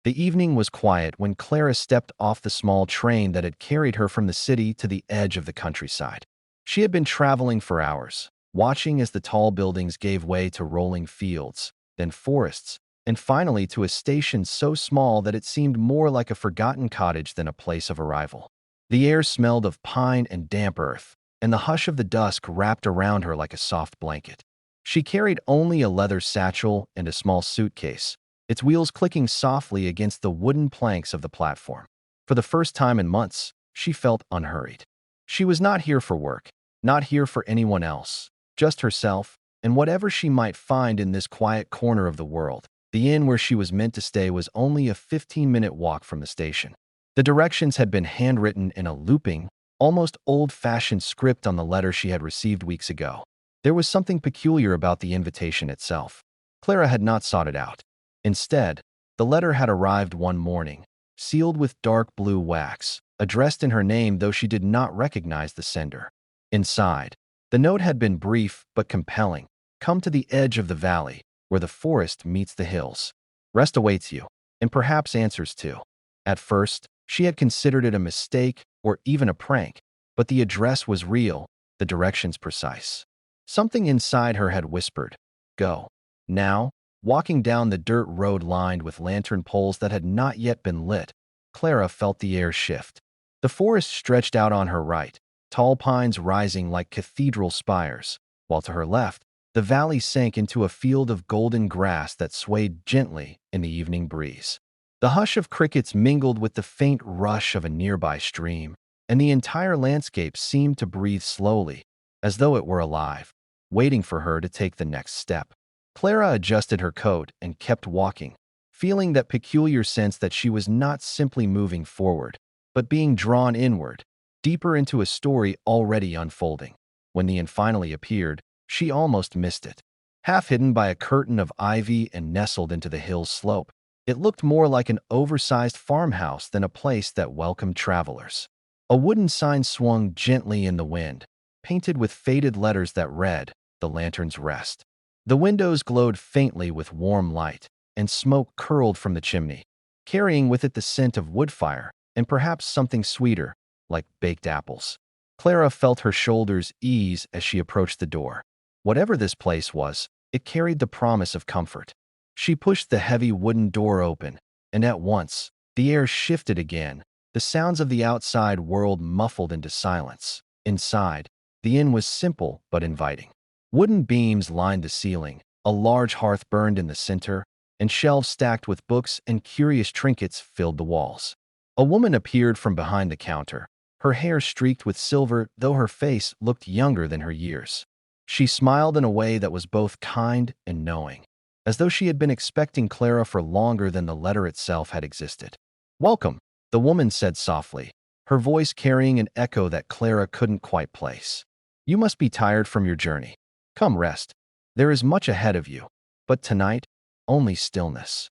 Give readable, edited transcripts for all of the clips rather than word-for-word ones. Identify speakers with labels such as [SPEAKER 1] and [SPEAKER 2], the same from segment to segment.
[SPEAKER 1] The evening was quiet when Clara stepped off the small train that had carried her from the city to the edge of the countryside. She had been traveling for hours, watching as the tall buildings gave way to rolling fields, then forests, and finally to a station so small that it seemed more like a forgotten cottage than a place of arrival. The air smelled of pine and damp earth, and the hush of the dusk wrapped around her like a soft blanket. She carried only a leather satchel and a small suitcase, its wheels clicking softly against the wooden planks of the platform. For the first time in months, she felt unhurried. She was not here for work, not here for anyone else, just herself and whatever she might find in this quiet corner of the world. The inn where she was meant to stay was only a 15-minute walk from the station. The directions had been handwritten in a looping, almost old-fashioned script on the letter she had received weeks ago. There was something peculiar about the invitation itself. Clara had not sought it out. Instead, the letter had arrived one morning, sealed with dark blue wax, addressed in her name though she did not recognize the sender. Inside, the note had been brief but compelling. Come to the edge of the valley, where the forest meets the hills. Rest awaits you, and perhaps answers too. At first, she had considered it a mistake or even a prank, but the address was real, the directions precise. Something inside her had whispered, "Go." Now, walking down the dirt road lined with lantern poles that had not yet been lit, Clara felt the air shift. The forest stretched out on her right, tall pines rising like cathedral spires, while to her left, the valley sank into a field of golden grass that swayed gently in the evening breeze. The hush of crickets mingled with the faint rush of a nearby stream, and the entire landscape seemed to breathe slowly, as though it were alive, waiting for her to take the next step. Clara adjusted her coat and kept walking, feeling that peculiar sense that she was not simply moving forward, but being drawn inward, deeper into a story already unfolding. When the inn finally appeared, she almost missed it. Half hidden by a curtain of ivy and nestled into the hill's slope, it looked more like an oversized farmhouse than a place that welcomed travelers. A wooden sign swung gently in the wind, painted with faded letters that read, "The Lantern's Rest." The windows glowed faintly with warm light, and smoke curled from the chimney, carrying with it the scent of wood fire and perhaps something sweeter, like baked apples. Clara felt her shoulders ease as she approached the door. Whatever this place was, it carried the promise of comfort. She pushed the heavy wooden door open, and at once, the air shifted again, the sounds of the outside world muffled into silence. Inside, the inn was simple but inviting. Wooden beams lined the ceiling, a large hearth burned in the center, and shelves stacked with books and curious trinkets filled the walls. A woman appeared from behind the counter, her hair streaked with silver though her face looked younger than her years. She smiled in a way that was both kind and knowing, as though she had been expecting Clara for longer than the letter itself had existed. "Welcome," the woman said softly, her voice carrying an echo that Clara couldn't quite place. "You must be tired from your journey. Come rest. There is much ahead of you, but tonight, only stillness."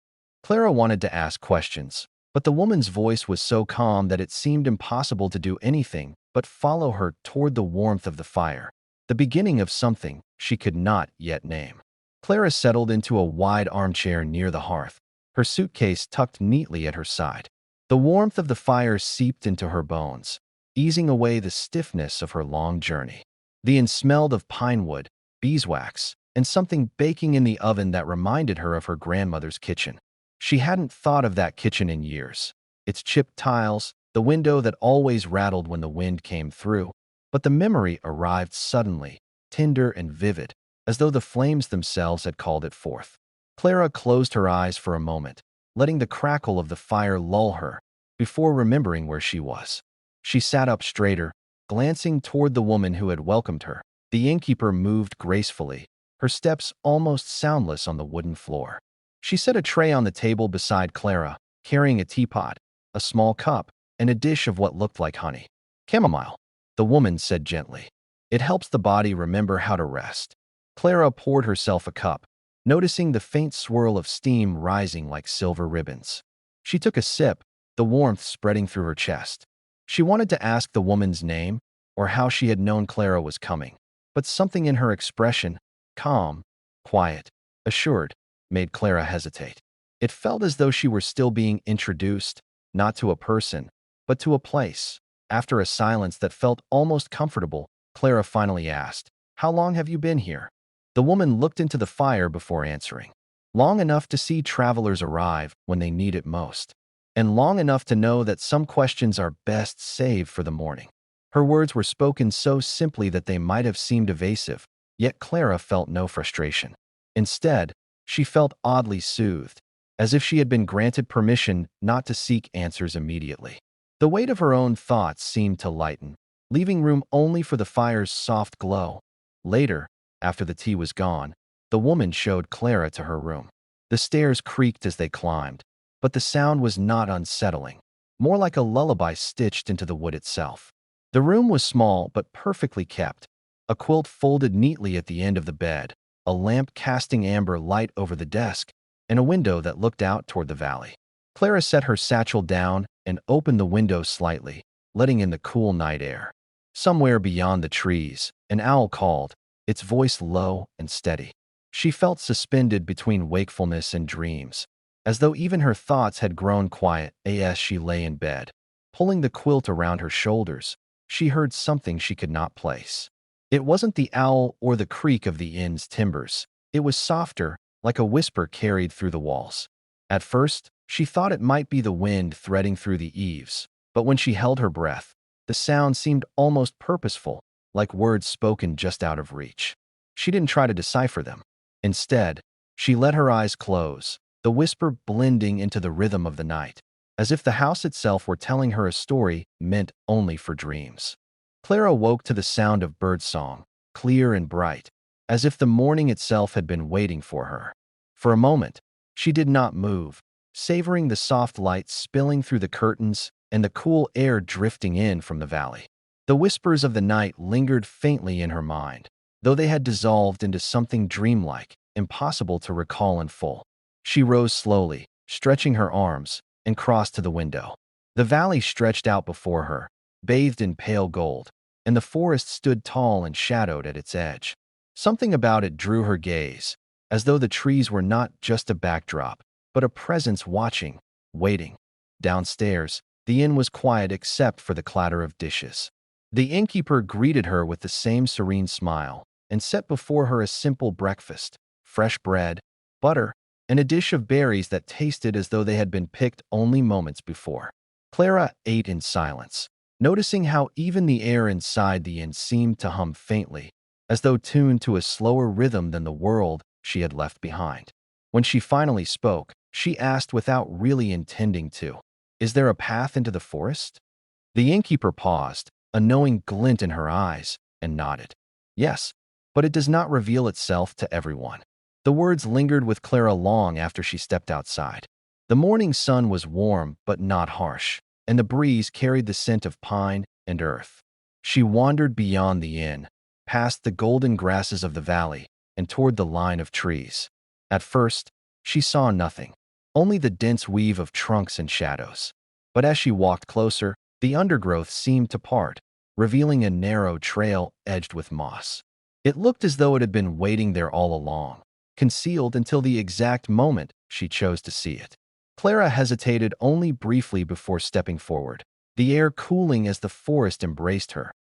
[SPEAKER 1] Clara wanted to ask questions, but the woman's voice was so calm that it seemed impossible to do anything but follow her toward the warmth of the fire, the beginning of something she could not yet name. Clara settled into a wide armchair near the hearth, her suitcase tucked neatly at her side. The warmth of the fire seeped into her bones, easing away the stiffness of her long journey. The inn smelled of pine wood, beeswax, and something baking in the oven that reminded her of her grandmother's kitchen. She hadn't thought of that kitchen in years. Its chipped tiles, the window that always rattled when the wind came through, but the memory arrived suddenly, tender and vivid, as though the flames themselves had called it forth. Clara closed her eyes for a moment, letting the crackle of the fire lull her, before remembering where she was. She sat up straighter, glancing toward the woman who had welcomed her. The innkeeper moved gracefully, her steps almost soundless on the wooden floor. She set a tray on the table beside Clara, carrying a teapot, a small cup, and a dish of what looked like honey. "Chamomile," the woman said gently. "It helps the body remember how to rest." Clara poured herself a cup, noticing the faint swirl of steam rising like silver ribbons. She took a sip, the warmth spreading through her chest. She wanted to ask the woman's name or how she had known Clara was coming, but something in her expression, calm, quiet, assured, made Clara hesitate. It felt as though she were still being introduced, not to a person, but to a place. After a silence that felt almost comfortable, Clara finally asked, "How long have you been here?" The woman looked into the fire before answering. Long enough to see travelers arrive when they need it most, and long enough to know that some questions are best saved for the morning. Her words were spoken so simply that they might have seemed evasive, yet Clara felt no frustration. Instead, she felt oddly soothed, as if she had been granted permission not to seek answers immediately. The weight of her own thoughts seemed to lighten, leaving room only for the fire's soft glow. Later, after the tea was gone, the woman showed Clara to her room. The stairs creaked as they climbed, but the sound was not unsettling, more like a lullaby stitched into the wood itself. The room was small but perfectly kept, a quilt folded neatly at the end of the bed, a lamp casting amber light over the desk, and a window that looked out toward the valley. Clara set her satchel down and opened the window slightly, letting in the cool night air. Somewhere beyond the trees, an owl called, its voice low and steady. She felt suspended between wakefulness and dreams, as though even her thoughts had grown quiet as she lay in bed. Pulling the quilt around her shoulders, she heard something she could not place. It wasn't the owl or the creak of the inn's timbers. It was softer, like a whisper carried through the walls. At first, she thought it might be the wind threading through the eaves, but when she held her breath, the sound seemed almost purposeful, like words spoken just out of reach. She didn't try to decipher them. Instead, she let her eyes close, the whisper blending into the rhythm of the night, as if the house itself were telling her a story meant only for dreams. Clara woke to the sound of birdsong, clear and bright, as if the morning itself had been waiting for her. For a moment, she did not move, savoring the soft light spilling through the curtains and the cool air drifting in from the valley. The whispers of the night lingered faintly in her mind, though they had dissolved into something dreamlike, impossible to recall in full. She rose slowly, stretching her arms, and crossed to the window. The valley stretched out before her, bathed in pale gold, and the forest stood tall and shadowed at its edge. Something about it drew her gaze, as though the trees were not just a backdrop, but a presence watching, waiting. Downstairs, the inn was quiet except for the clatter of dishes. The innkeeper greeted her with the same serene smile and set before her a simple breakfast: fresh bread, butter, and a dish of berries that tasted as though they had been picked only moments before. Clara ate in silence, noticing how even the air inside the inn seemed to hum faintly, as though tuned to a slower rhythm than the world she had left behind. When she finally spoke, she asked without really intending to, "Is there a path into the forest?" The innkeeper paused, a knowing glint in her eyes, and nodded. "Yes, but it does not reveal itself to everyone." The words lingered with Clara long after she stepped outside. The morning sun was warm but not harsh, and the breeze carried the scent of pine and earth. She wandered beyond the inn, past the golden grasses of the valley, and toward the line of trees. At first, she saw nothing, only the dense weave of trunks and shadows. But as she walked closer, the undergrowth seemed to part, revealing a narrow trail edged with moss. It looked as though it had been waiting there all along, concealed until the exact moment she chose to see it. Clara hesitated only briefly before stepping forward, the air cooling as the forest embraced her.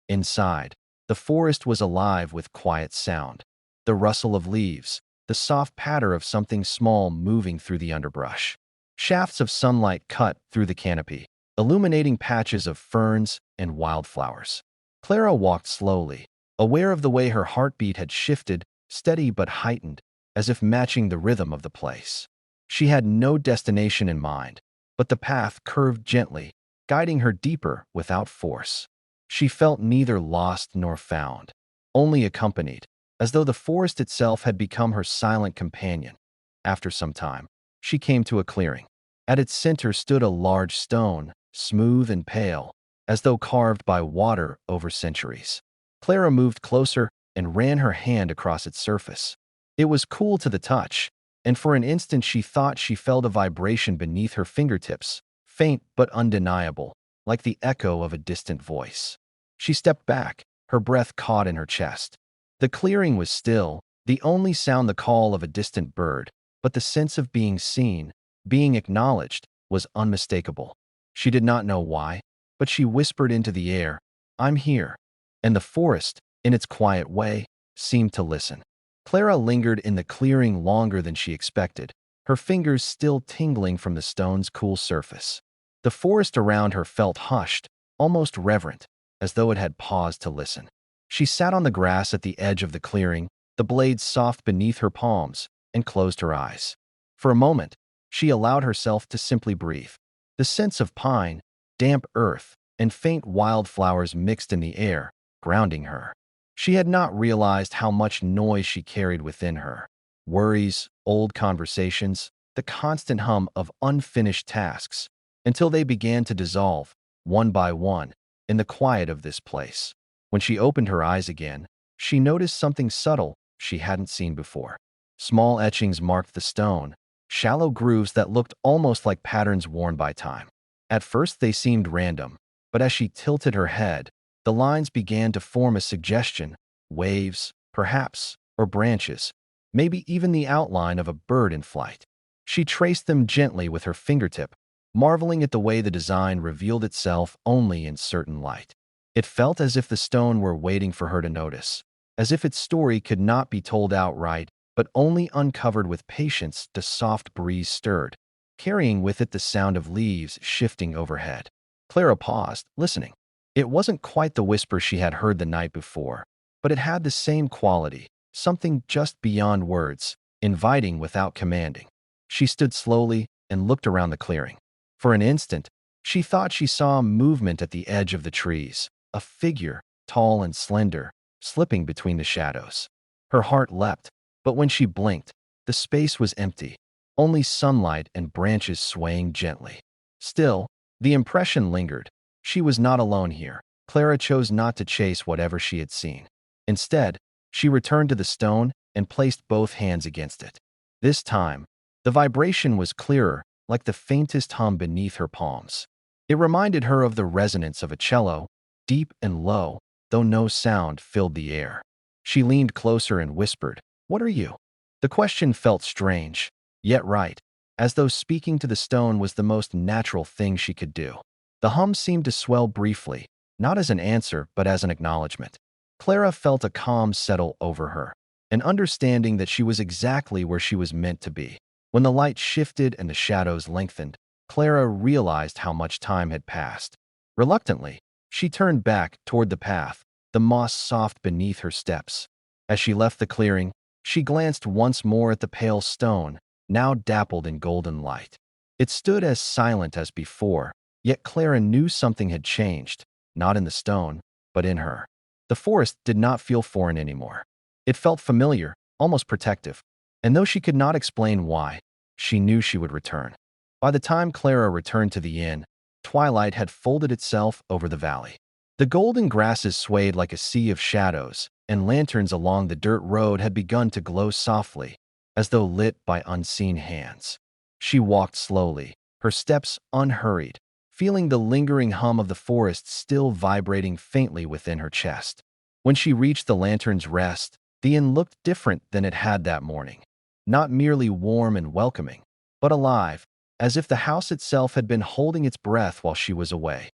[SPEAKER 1] Inside, the forest was alive with quiet sound, the rustle of leaves, the soft patter of something small moving through the underbrush. Shafts of sunlight cut through the canopy, illuminating patches of ferns and wildflowers. Clara walked slowly, aware of the way her heartbeat had shifted, steady but heightened, as if matching the rhythm of the place. She had no destination in mind, but the path curved gently, guiding her deeper without force. She felt neither lost nor found, only accompanied, as though the forest itself had become her silent companion. After some time, she came to a clearing. At its center stood a large stone, smooth and pale, as though carved by water over centuries. Clara moved closer and ran her hand across its surface. It was cool to the touch, and for an instant she thought she felt a vibration beneath her fingertips, faint but undeniable, like the echo of a distant voice. She stepped back, her breath caught in her chest. The clearing was still, the only sound the call of a distant bird, but the sense of being seen, being acknowledged, was unmistakable. She did not know why, but she whispered into the air, "I'm here." And the forest, in its quiet way, seemed to listen. Clara lingered in the clearing longer than she expected, her fingers still tingling from the stone's cool surface. The forest around her felt hushed, almost reverent, as though it had paused to listen. She sat on the grass at the edge of the clearing, the blades soft beneath her palms, and closed her eyes. For a moment, she allowed herself to simply breathe. The scents of pine, damp earth, and faint wildflowers mixed in the air, grounding her. She had not realized how much noise she carried within her. Worries, old conversations, the constant hum of unfinished tasks, until they began to dissolve, one by one, in the quiet of this place. When she opened her eyes again, she noticed something subtle she hadn't seen before. Small etchings marked the stone, shallow grooves that looked almost like patterns worn by time. At first they seemed random, but as she tilted her head, the lines began to form a suggestion: waves, perhaps, or branches, maybe even the outline of a bird in flight. She traced them gently with her fingertip, marveling at the way the design revealed itself only in certain light. It felt as if the stone were waiting for her to notice, as if its story could not be told outright, but only uncovered with patience. The soft breeze stirred, carrying with it the sound of leaves shifting overhead. Clara paused, listening. It wasn't quite the whisper she had heard the night before, but it had the same quality, something just beyond words, inviting without commanding. She stood slowly and looked around the clearing. For an instant, she thought she saw movement at the edge of the trees, a figure, tall and slender, slipping between the shadows. Her heart leapt, but when she blinked, the space was empty, only sunlight and branches swaying gently. Still, the impression lingered. She was not alone here. Clara chose not to chase whatever she had seen. Instead, she returned to the stone and placed both hands against it. This time, the vibration was clearer, like the faintest hum beneath her palms. It reminded her of the resonance of a cello, deep and low, though no sound filled the air. She leaned closer and whispered, "What are you?" The question felt strange, yet right, as though speaking to the stone was the most natural thing she could do. The hum seemed to swell briefly, not as an answer but as an acknowledgement. Clara felt a calm settle over her, an understanding that she was exactly where she was meant to be. When the light shifted and the shadows lengthened, Clara realized how much time had passed. Reluctantly, she turned back toward the path, the moss soft beneath her steps. As she left the clearing, she glanced once more at the pale stone, now dappled in golden light. It stood as silent as before, yet Clara knew something had changed, not in the stone, but in her. The forest did not feel foreign anymore. It felt familiar, almost protective, and though she could not explain why, she knew she would return. By the time Clara returned to the inn, twilight had folded itself over the valley. The golden grasses swayed like a sea of shadows, and lanterns along the dirt road had begun to glow softly, as though lit by unseen hands. She walked slowly, her steps unhurried, feeling the lingering hum of the forest still vibrating faintly within her chest. When she reached the lantern's rest, the inn looked different than it had that morning. Not merely warm and welcoming, but alive, as if the house itself had been holding its breath while she was away.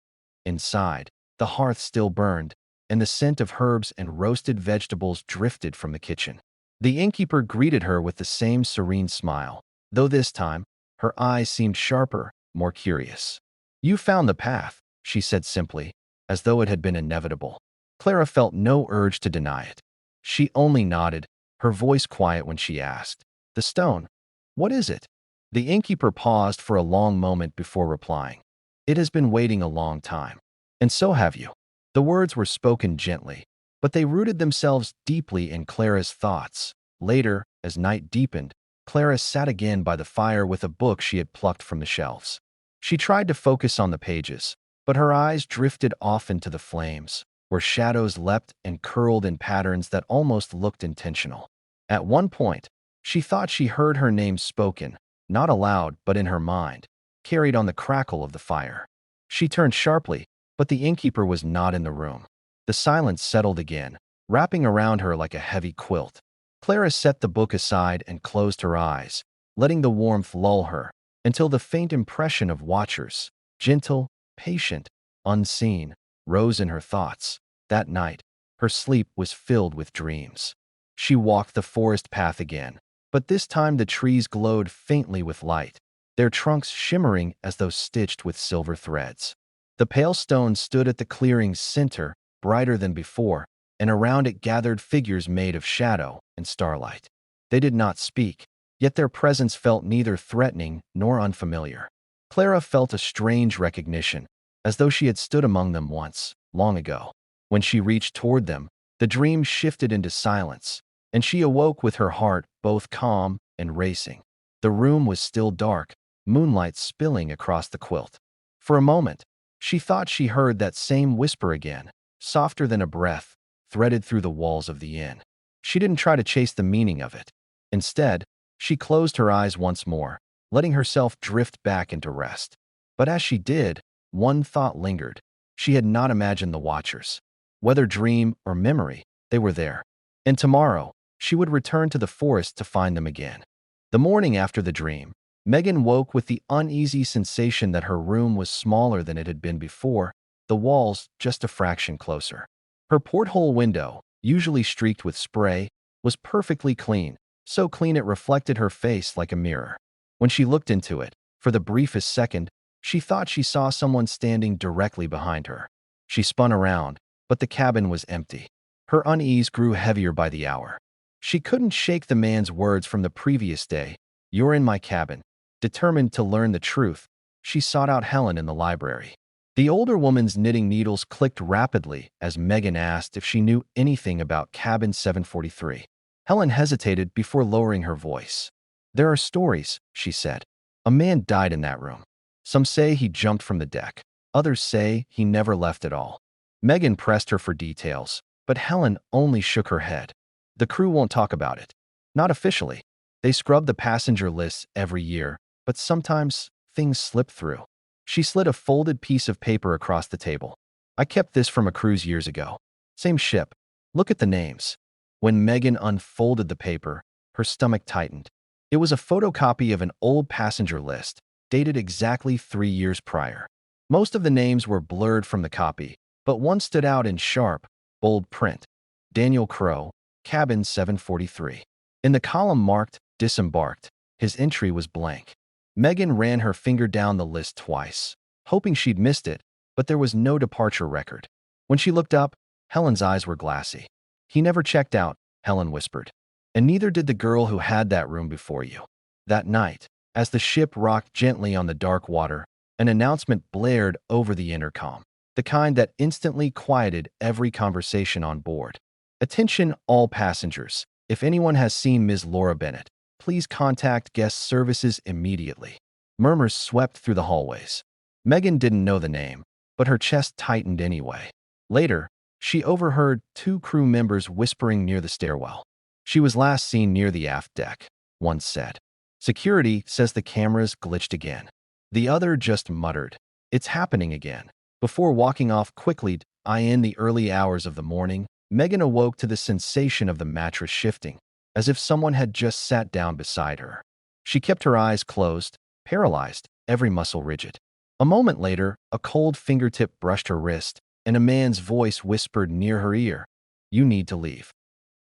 [SPEAKER 1] Inside, the hearth still burned, and the scent of herbs and roasted vegetables drifted from the kitchen. The innkeeper greeted her with the same serene smile, though this time, her eyes seemed sharper, more curious. "You found the path," she said simply, as though it had been inevitable. Clara felt no urge to deny it. She only nodded, her voice quiet when she asked, "The stone, what is it?" The innkeeper paused for a long moment before replying. "It has been waiting a long time. And so have you." The words were spoken gently, but they rooted themselves deeply in Clara's thoughts. Later, as night deepened, Clara sat again by the fire with a book she had plucked from the shelves. She tried to focus on the pages, but her eyes drifted off into the flames, where shadows leapt and curled in patterns that almost looked intentional. At one point, she thought she heard her name spoken, not aloud but in her mind, carried on the crackle of the fire. She turned sharply, but the innkeeper was not in the room. The silence settled again, wrapping around her like a heavy quilt. Clara set the book aside and closed her eyes, letting the warmth lull her, until the faint impression of watchers, gentle, patient, unseen, rose in her thoughts. That night, her sleep was filled with dreams. She walked the forest path again, but this time the trees glowed faintly with light, their trunks shimmering as though stitched with silver threads. The pale stone stood at the clearing's center, brighter than before, and around it gathered figures made of shadow and starlight. They did not speak, yet their presence felt neither threatening nor unfamiliar. Clara felt a strange recognition, as though she had stood among them once, long ago. When she reached toward them, the dream shifted into silence, and she awoke with her heart both calm and racing. The room was still dark, moonlight spilling across the quilt. For a moment, she thought she heard that same whisper again, softer than a breath, threaded through the walls of the inn. She didn't try to chase the meaning of it. Instead, she closed her eyes once more, letting herself drift back into rest. But as she did, one thought lingered. She had not imagined the watchers. Whether dream or memory, they were there. And tomorrow, she would return to the forest to find them again. The morning after the dream, Megan woke with the uneasy sensation that her room was smaller than it had been before, the walls just a fraction closer. Her porthole window, usually streaked with spray, was perfectly clean, so clean it reflected her face like a mirror. When she looked into it, for the briefest second, she thought she saw someone standing directly behind her. She spun around, but the cabin was empty. Her unease grew heavier by the hour. She couldn't shake the man's words from the previous day. "You're in my cabin." Determined to learn the truth, she sought out Helen in the library. The older woman's knitting needles clicked rapidly as Megan asked if she knew anything about cabin 743. Helen hesitated before lowering her voice. "There are stories," she said. "A man died in that room. Some say he jumped from the deck. Others say he never left at all." Megan pressed her for details, but Helen only shook her head. "The crew won't talk about it. Not officially. They scrub the passenger lists every year, but sometimes things slip through." She slid a folded piece of paper across the table. "I kept this from a cruise years ago. Same ship. Look at the names." When Megan unfolded the paper, her stomach tightened. It was a photocopy of an old passenger list, dated exactly 3 years prior. Most of the names were blurred from the copy, but one stood out in sharp, bold print. Daniel Crow, cabin 743. In the column marked disembarked, his entry was blank. Megan ran her finger down the list twice, hoping she'd missed it, but there was no departure record. When she looked up, Helen's eyes were glassy. "He never checked out," Helen whispered. "And neither did the girl who had that room before you." That night, as the ship rocked gently on the dark water, an announcement blared over the intercom, the kind that instantly quieted every conversation on board. "Attention all passengers. If anyone has seen Ms. Laura Bennett, please contact guest services immediately." Murmurs swept through the hallways. Megan didn't know the name, but her chest tightened anyway. Later, she overheard 2 crew members whispering near the stairwell. "She was last seen near the aft deck," one said. "Security says the cameras glitched again." The other just muttered, "It's happening again." Before walking off quickly, in the early hours of the morning, Megan awoke to the sensation of the mattress shifting, as if someone had just sat down beside her. She kept her eyes closed, paralyzed, every muscle rigid. A moment later, a cold fingertip brushed her wrist, and a man's voice whispered near her ear, "You need to leave."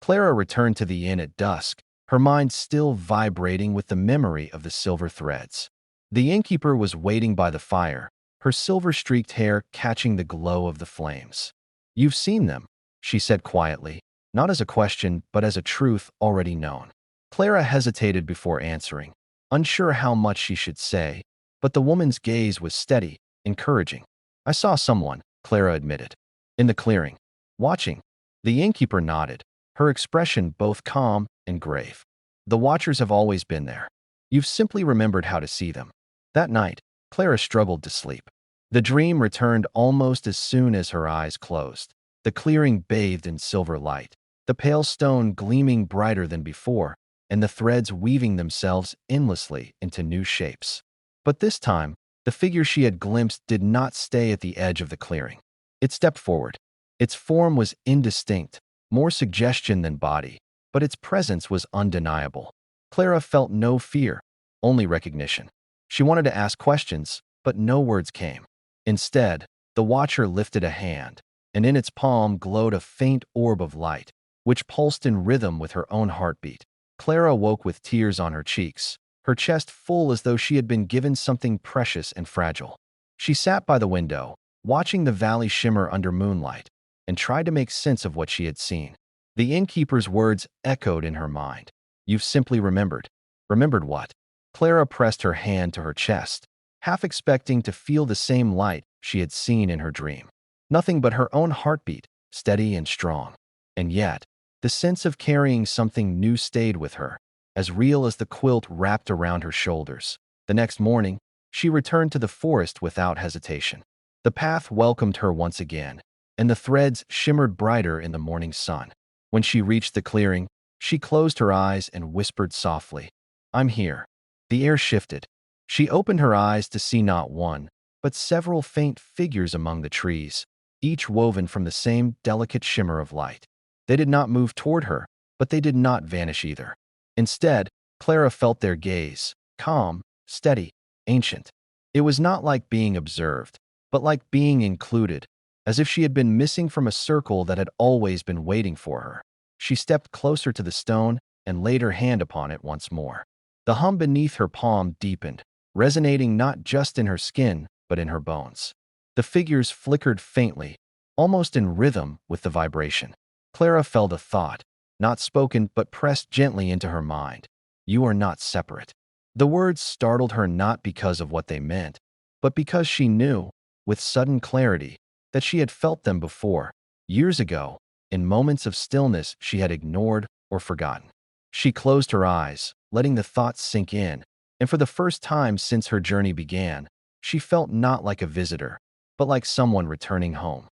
[SPEAKER 1] Clara returned to the inn at dusk, her mind still vibrating with the memory of the silver threads. The innkeeper was waiting by the fire, her silver-streaked hair catching the glow of the flames. "You've seen them," she said quietly, not as a question but as a truth already known. Clara hesitated before answering, unsure how much she should say, but the woman's gaze was steady, encouraging. "I saw someone," Clara admitted. "In the clearing. Watching." The innkeeper nodded, her expression both calm and grave. "The watchers have always been there. You've simply remembered how to see them." That night, Clara struggled to sleep. The dream returned almost as soon as her eyes closed. The clearing bathed in silver light, the pale stone gleaming brighter than before, and the threads weaving themselves endlessly into new shapes. But this time, the figure she had glimpsed did not stay at the edge of the clearing. It stepped forward. Its form was indistinct, more suggestion than body, but its presence was undeniable. Clara felt no fear, only recognition. She wanted to ask questions, but no words came. Instead, the watcher lifted a hand, and in its palm glowed a faint orb of light, which pulsed in rhythm with her own heartbeat. Clara woke with tears on her cheeks, her chest full as though she had been given something precious and fragile. She sat by the window, watching the valley shimmer under moonlight, and tried to make sense of what she had seen. The innkeeper's words echoed in her mind. "You've simply remembered." Remembered what? Clara pressed her hand to her chest, half expecting to feel the same light she had seen in her dream. Nothing but her own heartbeat, steady and strong. And yet, the sense of carrying something new stayed with her, as real as the quilt wrapped around her shoulders. The next morning, she returned to the forest without hesitation. The path welcomed her once again, and the threads shimmered brighter in the morning sun. When she reached the clearing, she closed her eyes and whispered softly, "I'm here." The air shifted. She opened her eyes to see not one, but several faint figures among the trees, each woven from the same delicate shimmer of light. They did not move toward her, but they did not vanish either. Instead, Clara felt their gaze, calm, steady, ancient. It was not like being observed, but like being included, as if she had been missing from a circle that had always been waiting for her. She stepped closer to the stone and laid her hand upon it once more. The hum beneath her palm deepened, resonating not just in her skin, but in her bones. The figures flickered faintly, almost in rhythm with the vibration. Clara felt a thought, not spoken but pressed gently into her mind. "You are not separate." The words startled her not because of what they meant, but because she knew, with sudden clarity, that she had felt them before, years ago, in moments of stillness she had ignored or forgotten. She closed her eyes, letting the thoughts sink in, and for the first time since her journey began, she felt not like a visitor, but like someone returning home.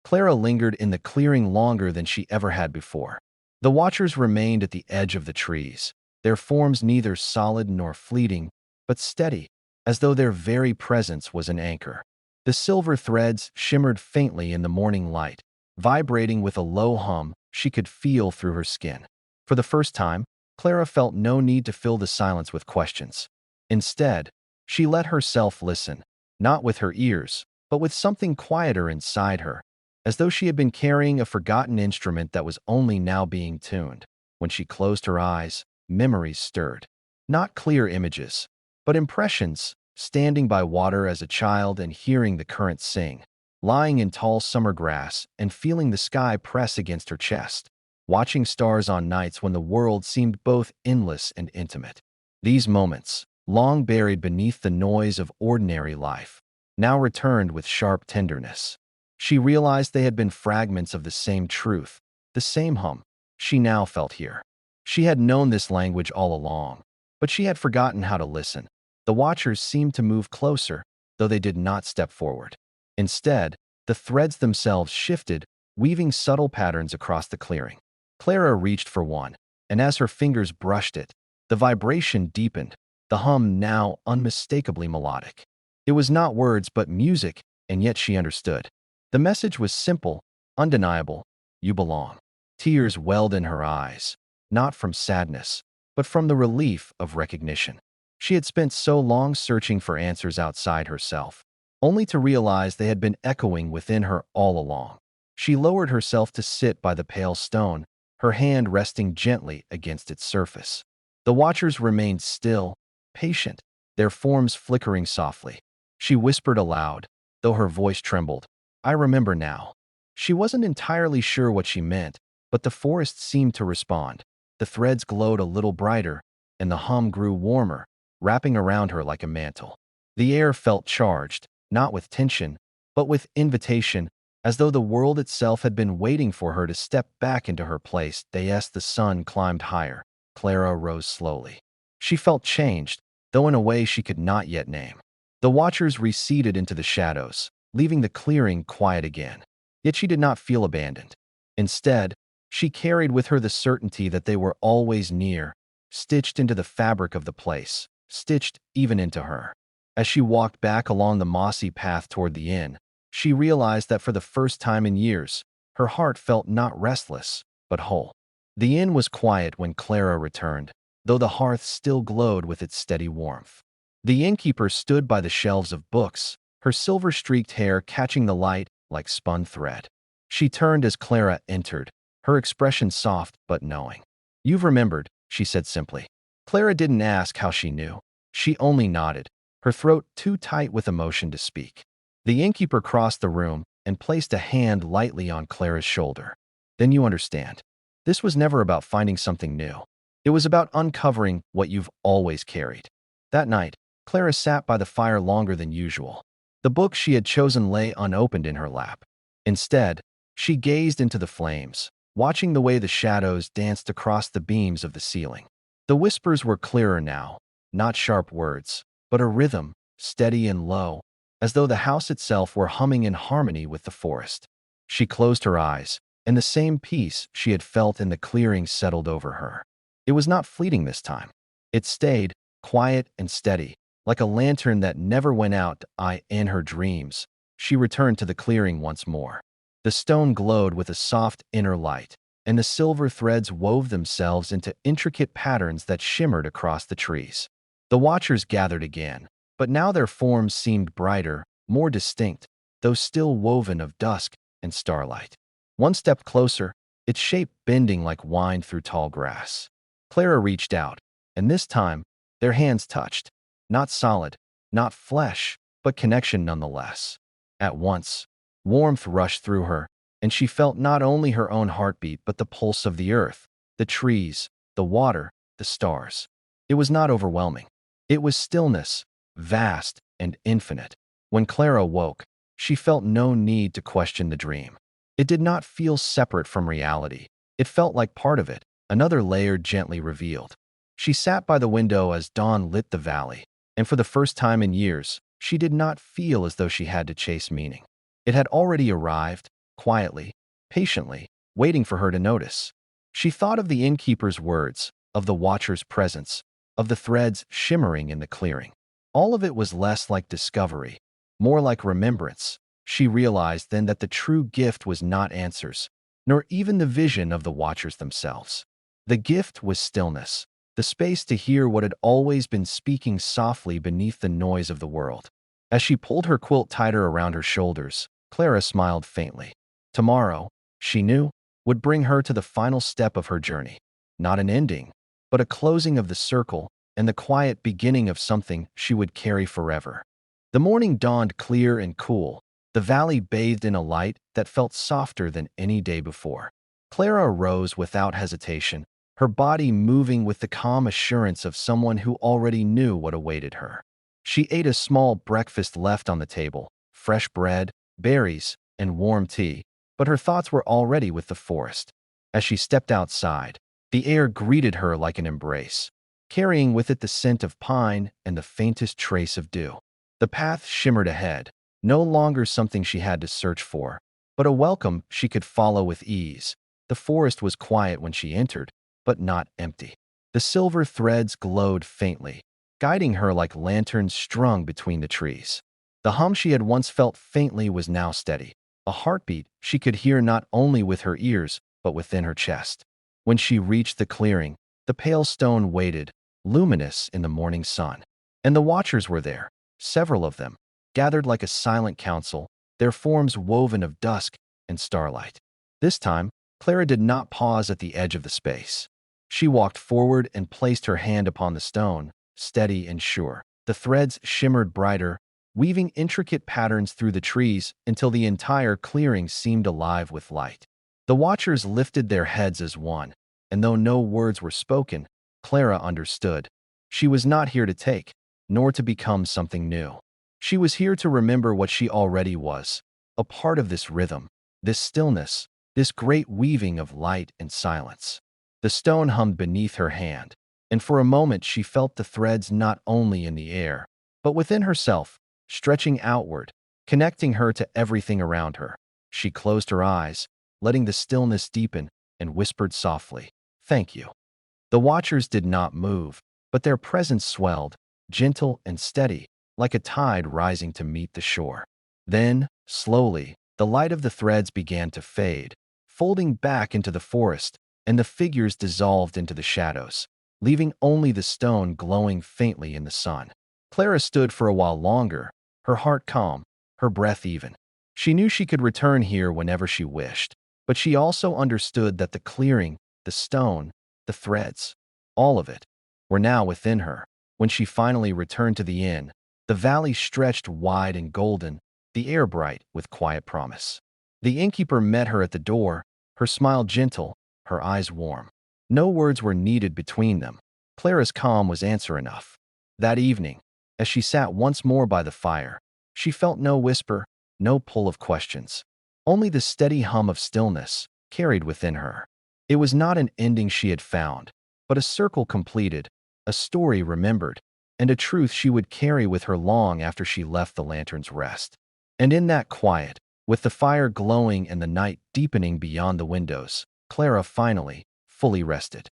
[SPEAKER 1] Clara lingered in the clearing longer than she ever had before. The watchers remained at the edge of the trees, their forms neither solid nor fleeting, but steady, as though their very presence was an anchor. The silver threads shimmered faintly in the morning light, vibrating with a low hum she could feel through her skin. For the first time, Clara felt no need to fill the silence with questions. Instead, she let herself listen, not with her ears, but with something quieter inside her, as though she had been carrying a forgotten instrument that was only now being tuned. When she closed her eyes, memories stirred. Not clear images, but impressions, standing by water as a child and hearing the current sing, lying in tall summer grass and feeling the sky press against her chest, watching stars on nights when the world seemed both endless and intimate. These moments, long buried beneath the noise of ordinary life, now returned with sharp tenderness. She realized they had been fragments of the same truth, the same hum she now felt here. She had known this language all along, but she had forgotten how to listen. The watchers seemed to move closer, though they did not step forward. Instead, the threads themselves shifted, weaving subtle patterns across the clearing. Clara reached for one, and as her fingers brushed it, the vibration deepened, the hum now unmistakably melodic. It was not words but music, and yet she understood. The message was simple, undeniable: you belong. Tears welled in her eyes, not from sadness, but from the relief of recognition. She had spent so long searching for answers outside herself, only to realize they had been echoing within her all along. She lowered herself to sit by the pale stone, her hand resting gently against its surface. The watchers remained still, patient, their forms flickering softly. She whispered aloud, though her voice trembled, "I remember now." She wasn't entirely sure what she meant, but the forest seemed to respond. The threads glowed a little brighter, and the hum grew warmer, wrapping around her like a mantle. The air felt charged, not with tension, but with invitation, as though the world itself had been waiting for her to step back into her place. As the sun climbed higher, Clara rose slowly. She felt changed, though in a way she could not yet name. The watchers receded into the shadows, leaving the clearing quiet again. Yet she did not feel abandoned. Instead, she carried with her the certainty that they were always near, stitched into the fabric of the place, stitched even into her. As she walked back along the mossy path toward the inn, she realized that for the first time in years, her heart felt not restless, but whole. The inn was quiet when Clara returned, though the hearth still glowed with its steady warmth. The innkeeper stood by the shelves of books, her silver-streaked hair catching the light like spun thread. She turned as Clara entered, her expression soft but knowing. "You've remembered," she said simply. Clara didn't ask how she knew. She only nodded, her throat too tight with emotion to speak. The innkeeper crossed the room and placed a hand lightly on Clara's shoulder. "Then you understand. This was never about finding something new. It was about uncovering what you've always carried." That night, Clara sat by the fire longer than usual. The book she had chosen lay unopened in her lap. Instead, she gazed into the flames, watching the way the shadows danced across the beams of the ceiling. The whispers were clearer now, not sharp words, but a rhythm, steady and low, as though the house itself were humming in harmony with the forest. She closed her eyes, and the same peace she had felt in the clearing settled over her. It was not fleeting this time. It stayed, quiet and steady, like a lantern that never went out. In her dreams, she returned to the clearing once more. The stone glowed with a soft inner light, and the silver threads wove themselves into intricate patterns that shimmered across the trees. The watchers gathered again, but now their forms seemed brighter, more distinct, though still woven of dusk and starlight. One stepped closer, its shape bending like wind through tall grass. Clara reached out, and this time, their hands touched. Not solid, not flesh, but connection nonetheless. At once, warmth rushed through her, and she felt not only her own heartbeat but the pulse of the earth, the trees, the water, the stars. It was not overwhelming. It was stillness, vast and infinite. When Clara woke, she felt no need to question the dream. It did not feel separate from reality. It felt like part of it, another layer gently revealed. She sat by the window as dawn lit the valley, and for the first time in years, she did not feel as though she had to chase meaning. It had already arrived, quietly, patiently, waiting for her to notice. She thought of the innkeeper's words, of the watcher's presence, of the threads shimmering in the clearing. All of it was less like discovery, more like remembrance. She realized then that the true gift was not answers, nor even the vision of the watchers themselves. The gift was stillness, the space to hear what had always been speaking softly beneath the noise of the world. As she pulled her quilt tighter around her shoulders, Clara smiled faintly. Tomorrow, she knew, would bring her to the final step of her journey. Not an ending, but a closing of the circle and the quiet beginning of something she would carry forever. The morning dawned clear and cool, the valley bathed in a light that felt softer than any day before. Clara rose without hesitation, her body moving with the calm assurance of someone who already knew what awaited her. She ate a small breakfast left on the table, fresh bread, berries, and warm tea, but her thoughts were already with the forest. As she stepped outside, the air greeted her like an embrace, carrying with it the scent of pine and the faintest trace of dew. The path shimmered ahead, no longer something she had to search for, but a welcome she could follow with ease. The forest was quiet when she entered, but not empty. The silver threads glowed faintly, guiding her like lanterns strung between the trees. The hum she had once felt faintly was now steady, a heartbeat she could hear not only with her ears, but within her chest. When she reached the clearing, the pale stone waited, luminous in the morning sun. And the watchers were there, several of them, gathered like a silent council, their forms woven of dusk and starlight. This time, Clara did not pause at the edge of the space. She walked forward and placed her hand upon the stone, steady and sure. The threads shimmered brighter, weaving intricate patterns through the trees until the entire clearing seemed alive with light. The watchers lifted their heads as one, and though no words were spoken, Clara understood. She was not here to take, nor to become something new. She was here to remember what she already was, a part of this rhythm, this stillness, this great weaving of light and silence. The stone hummed beneath her hand, and for a moment she felt the threads not only in the air, but within herself, stretching outward, connecting her to everything around her. She closed her eyes, letting the stillness deepen, and whispered softly, "Thank you." The watchers did not move, but their presence swelled, gentle and steady, like a tide rising to meet the shore. Then, slowly, the light of the threads began to fade, folding back into the forest, and the figures dissolved into the shadows. leaving only the stone glowing faintly in the sun. Clara stood for a while longer, her heart calm, her breath even. She knew she could return here whenever she wished, but she also understood that the clearing, the stone, the threads, all of it, were now within her. When she finally returned to the inn, the valley stretched wide and golden, the air bright with quiet promise. The innkeeper met her at the door, her smile gentle, her eyes warm. No words were needed between them. Clara's calm was answer enough. That evening, as she sat once more by the fire, she felt no whisper, no pull of questions. Only the steady hum of stillness carried within her. It was not an ending she had found, but a circle completed, a story remembered, and a truth she would carry with her long after she left the lantern's rest. And in that quiet, with the fire glowing and the night deepening beyond the windows, Clara finally, fully rested.